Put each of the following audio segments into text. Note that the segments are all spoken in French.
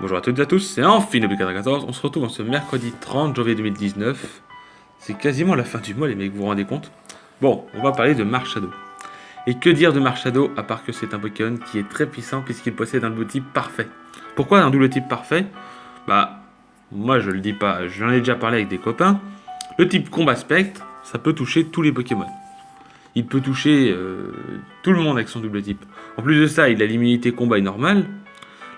Bonjour à toutes et à tous, c'est Amphi14. On se retrouve en ce mercredi 30 janvier 2019. C'est quasiment la fin du mois, les mecs, vous vous rendez compte? Bon, on va parler de Marshadow. Et que dire de Marshadow à part que c'est un Pokémon qui est très puissant puisqu'il possède un double type parfait. Pourquoi un double type parfait? Bah, moi je le dis pas, j'en ai déjà parlé avec des copains. Le type combat spectre, ça peut toucher tous les Pokémon. Il peut toucher tout le monde avec son double type. En plus de ça, il a l'immunité combat et normale.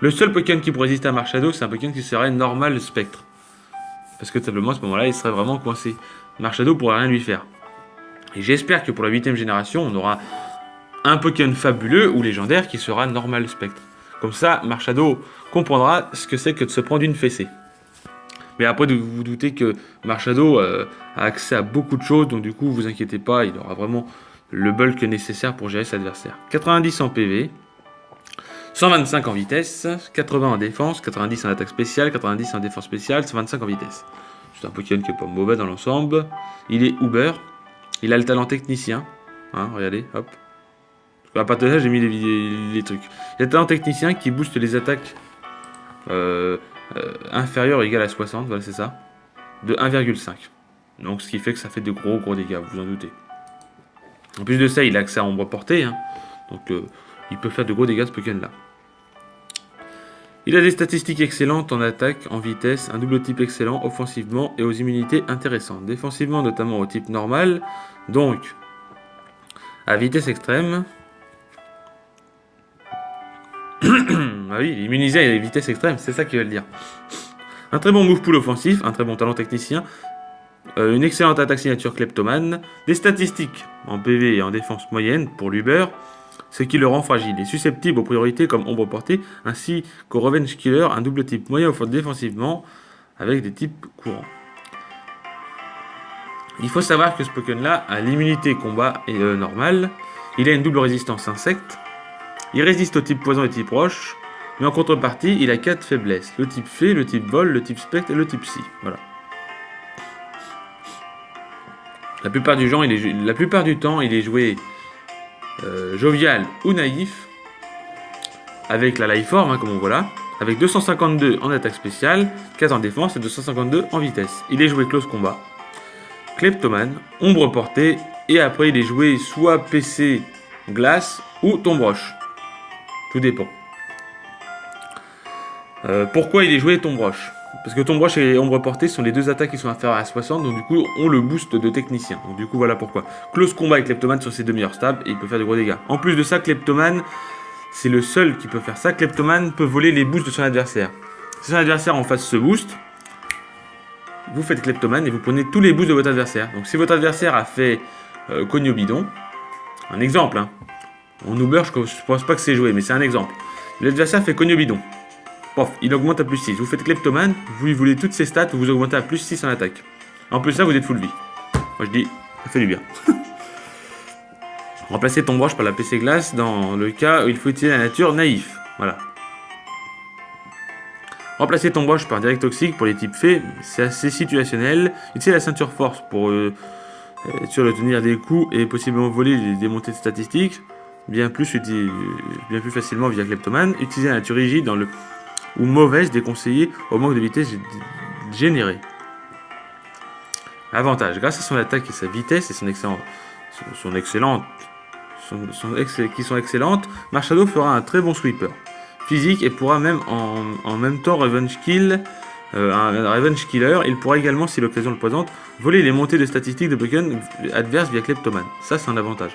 Le seul Pokémon qui pourrait résister à Marshadow, c'est un Pokémon qui serait normal spectre. Parce que tout simplement, à ce moment-là, il serait vraiment coincé. Marshadow pourrait rien lui faire. Et j'espère que pour la 8ème génération, on aura un Pokémon fabuleux ou légendaire qui sera normal spectre. Comme ça, Marshadow comprendra ce que c'est que de se prendre une fessée. Mais après, vous vous doutez que Marshadow a accès à beaucoup de choses, donc du coup, vous inquiétez pas, il aura vraiment le bulk nécessaire pour gérer cet adversaire. 90 en PV, 125 en vitesse, 80 en défense, 90 en attaque spéciale, 90 en défense spéciale, 125 en vitesse. C'est un Pokémon qui est pas mauvais dans l'ensemble. Il est Uber, il a le talent technicien. Hein, regardez, hop. À partir de là, j'ai mis les trucs. Il a le talent technicien qui booste les attaques inférieures ou égales à 60, voilà c'est ça, de 1,5. Donc ce qui fait que ça fait de gros dégâts, vous vous en doutez. En plus de ça, il a accès à ombre portée, hein, donc il peut faire de gros dégâts ce Pokémon là. Il a des statistiques excellentes en attaque, en vitesse, un double type excellent offensivement et aux immunités intéressantes. Défensivement notamment au type normal, donc à vitesse extrême. Ah oui, il est immunisé à la vitesse extrême, c'est ça qu'il veut le dire. Un très bon move pool offensif, un très bon talent technicien, une excellente attaque signature kleptomane, des statistiques en PV et en défense moyenne pour l'Uber, ce qui le rend fragile et susceptible aux priorités comme ombre portée, ainsi qu'au Revenge Killer, un double type moyen défensivement avec des types courants. Il faut savoir que ce Pokémon là a l'immunité combat et normale, il a une double résistance insecte, il résiste au type poison et type roche, mais en contrepartie, il a 4 faiblesses. Le type fée, le type vol, le type spectre et le type psy. Voilà. La plupart du temps, il est joué jovial ou naïf, avec la life form, hein, comme on voit là, avec 252 en attaque spéciale, 4 en défense et 252 en vitesse. Il est joué close combat, kleptomane, ombre portée, et après il est joué soit PC glace ou tombe roche. Tout dépend. Pourquoi il est joué tombe roche? Parce que tombe roche et ombre portée sont les deux attaques qui sont inférieures à 60, donc du coup on le boost de technicien. Donc du coup voilà pourquoi. Close combat et kleptomane sont ses deux meilleurs stabs et il peut faire de gros dégâts. En plus de ça, kleptomane, c'est le seul qui peut faire ça. Kleptomane peut voler les boosts de son adversaire. Si son adversaire en face se boost, vous faites kleptomane et vous prenez tous les boosts de votre adversaire. Donc si votre adversaire a fait cogne au bidon, un exemple, hein. En Uber, je pense pas que c'est joué, mais c'est un exemple. L'adversaire fait cogne au bidon. Pof, il augmente à plus 6. Vous faites kleptomane, vous lui voulez toutes ses stats, vous augmentez à plus 6 en attaque. En plus de ça, vous êtes full vie. Moi je dis, ça fait du bien. Remplacez ton broche par la PC glace dans le cas où il faut utiliser la nature naïf. Voilà. Remplacez ton broche par direct toxique pour les types fées, c'est assez situationnel. Utilisez la ceinture force pour être sûr de tenir des coups et possiblement voler des montées de statistiques. Bien plus facilement via kleptomane. Utilisez la nature rigide dans le ou mauvaise déconseillée au manque de vitesse générée. Avantage, grâce à son attaque et sa vitesse et qui sont excellentes, Marshadow fera un très bon sweeper physique et pourra même en même temps Revenge Kill, un Revenge Killer. Il pourra également, si l'occasion le présente, voler les montées de statistiques de Pokémon adverses via kleptomane. Ça c'est un avantage.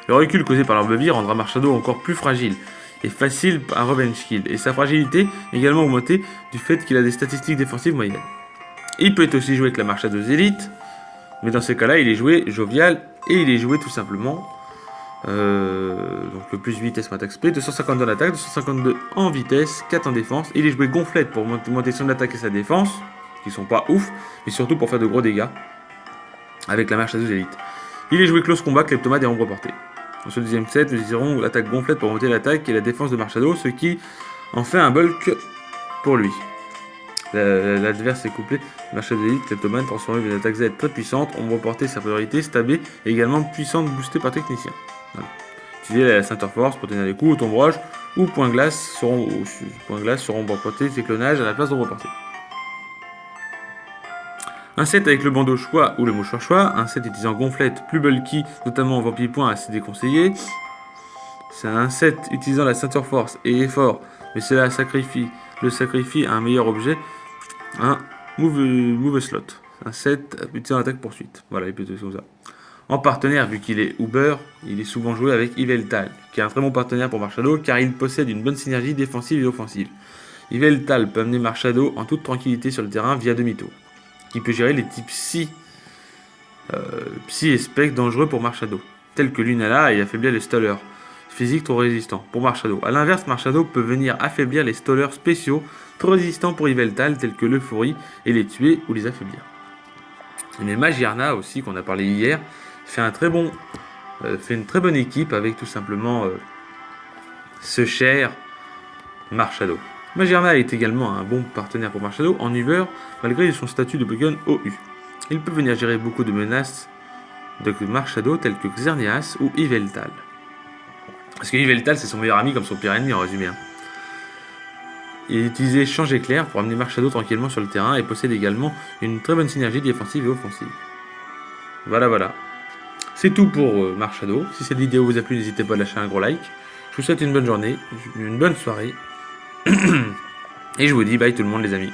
Le recul causé par l'herbe-vie rendra Marshadow encore plus fragile et facile à Revenge Kill, et sa fragilité également augmentée du fait qu'il a des statistiques défensives moyennes. Il peut être aussi joué avec la Marshadow Elite, mais dans ces cas-là, il est joué jovial et il est joué tout simplement donc le plus vitesse en attaque spé, 252 en attaque, 252 en vitesse, 4 en défense. Il est joué gonflette pour monter son attaque et sa défense, qui sont pas ouf, mais surtout pour faire de gros dégâts avec la Marshadow Elite. Il est joué close combat, kleptomane et ombre portée. Dans ce deuxième set, nous utiliserons l'attaque gonflette pour monter l'attaque et la défense de Marshadow, ce qui en fait un bulk pour lui. L'adverse est couplé Marshadow Elite, kleptomane, transformé en une attaque Z très puissante, ombre portée, sa priorité, stabée, et également puissante, boostée par technicien. Voilà. Utilisez la ceinture force pour tenir les coups, tombe roche, ou point glace seront reportés ces clonages à la place de reporter. Un set avec le bandeau choix ou le mouchoir choix, un set utilisant gonflette plus bulky, notamment en vampire point assez déconseillé. C'est un set utilisant la ceinture force et effort, mais cela le sacrifie à un meilleur objet, un move slot. Un set utilisant attaque poursuite. Voilà, il peut être comme ça. En partenaire, vu qu'il est Uber, il est souvent joué avec Yveltal, qui est un très bon partenaire pour Marshado car il possède une bonne synergie défensive et offensive. Yveltal peut amener Marshado en toute tranquillité sur le terrain via demi-tour, qui peut gérer les types Psy et Spec dangereux pour Marshado, tels que Lunala et affaiblir les stallers physiques trop résistants pour Marshado. A l'inverse, Marshado peut venir affaiblir les stallers spéciaux trop résistants pour Yveltal, tels que l'Euphorie, et les tuer ou les affaiblir. Mais Magierna aussi, qu'on a parlé hier, fait une très bonne équipe avec tout simplement ce cher Marshado. Magierna est également un bon partenaire pour Marshado en Uber, malgré son statut de Pokémon OU. Il peut venir gérer beaucoup de menaces de Marshado telles que Xerneas ou Yveltal. Parce que Yveltal c'est son meilleur ami comme son pire ennemi en résumé. Il est utilisé Change Éclair pour amener Marshado tranquillement sur le terrain et possède également une très bonne synergie défensive et offensive. Voilà. C'est tout pour Marshado. Si cette vidéo vous a plu, n'hésitez pas à lâcher un gros like. Je vous souhaite une bonne journée, une bonne soirée. Et je vous dis bye tout le monde les amis.